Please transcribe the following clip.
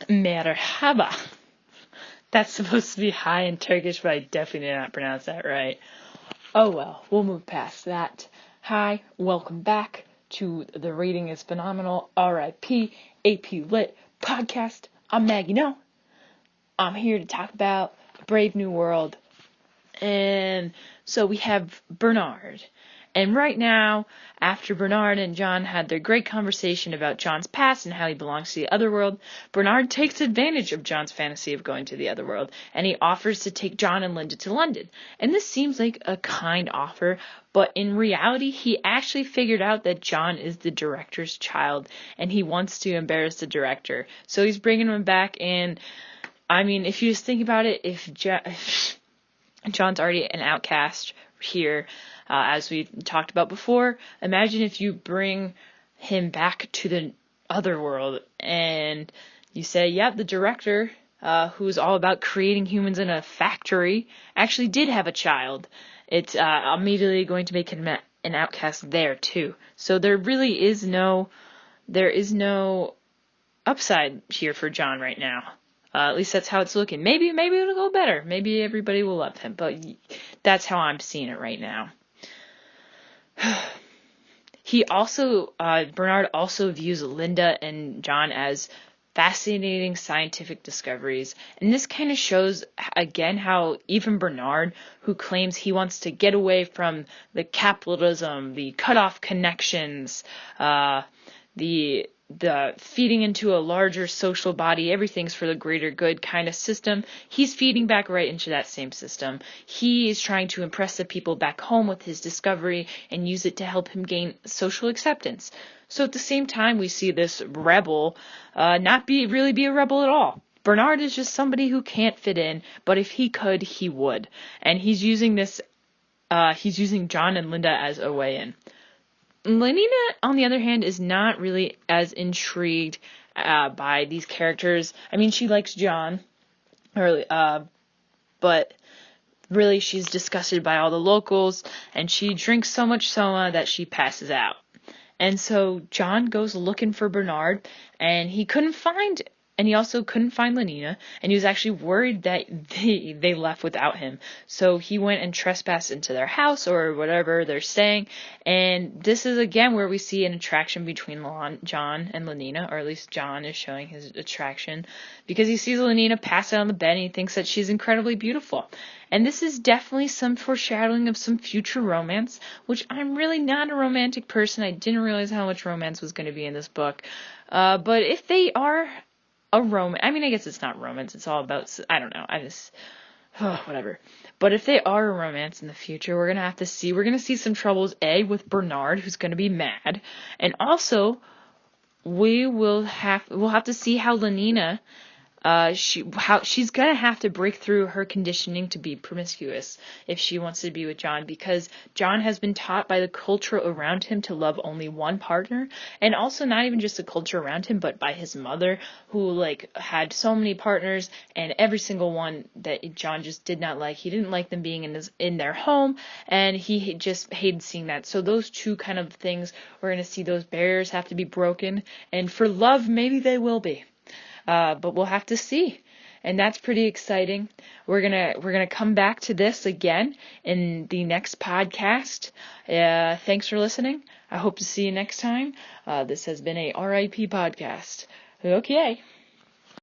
Merhaba. That's supposed to be hi in Turkish, but I definitely did not pronounce that right. Oh well, we'll move past that. Hi, welcome back to the Reading is Phenomenal RIP AP Lit podcast. I'm Maggie. No, I'm here to talk about Brave New World. And so we have Bernard. And right now, after Bernard and John had their great conversation about John's past and how he belongs to the other world, Bernard takes advantage of John's fantasy of going to the other world, and he offers to take John and Linda to London. And this seems like a kind offer, but in reality, he actually figured out that John is the director's child, and he wants to embarrass the director. So he's bringing him back, and I mean, if you just think about it, if John's already an outcast here, as we talked about before. Imagine if you bring him back to the other world and you say, yep, the director, who's all about creating humans in a factory, actually did have a child. It's immediately going to make him an outcast there too. So there really is no upside here for John right now. At least that's how it's looking. Maybe it'll go better. Maybe everybody will love him, but that's how I'm seeing it right now. Bernard also views Linda and John as fascinating scientific discoveries. And this kind of shows, again, how even Bernard, who claims he wants to get away from the capitalism, the cut-off connections, the feeding into a larger social body, everything's for the greater good kind of system, he's feeding back right into that same system. He is trying to impress the people back home with his discovery and use it to help him gain social acceptance. So at the same time, we see this rebel not really be a rebel at all. Bernard is just somebody who can't fit in, but if he could, he would. And he's using John and Linda as a way in. Lenina, on the other hand, is not really as intrigued by these characters. I mean, she likes John, but really she's disgusted by all the locals, and she drinks so much soma that she passes out. And so John goes looking for Bernard, and he also couldn't find Lenina, and he was actually worried that they left without him. So he went and trespassed into their house or whatever they're staying, and this is again where we see an attraction between John and Lenina, or at least John is showing his attraction, because he sees Lenina pass out on the bed and he thinks that she's incredibly beautiful. And this is definitely some foreshadowing of some future romance, which I'm really not a romantic person. I didn't realize how much romance was going to be in this book. But if they are a romance, I mean, I guess it's not romance. It's all about, I don't know. Whatever. But if they are a romance in the future, we're going to see some troubles, with Bernard, who's going to be mad. And also, we'll have to see how Lenina, she's gonna have to break through her conditioning to be promiscuous if she wants to be with John, because John has been taught by the culture around him to love only one partner, and also not even just the culture around him, but by his mother, who had so many partners, and every single one that John just did not like. He didn't like them being in their home, and he just hated seeing that. So those two kind of things, we're gonna see those barriers have to be broken, and for love, maybe they will be. But we'll have to see. And that's pretty exciting. We're gonna come back to this again in the next podcast. Thanks for listening. I hope to see you next time. This has been a RIP podcast. Okay.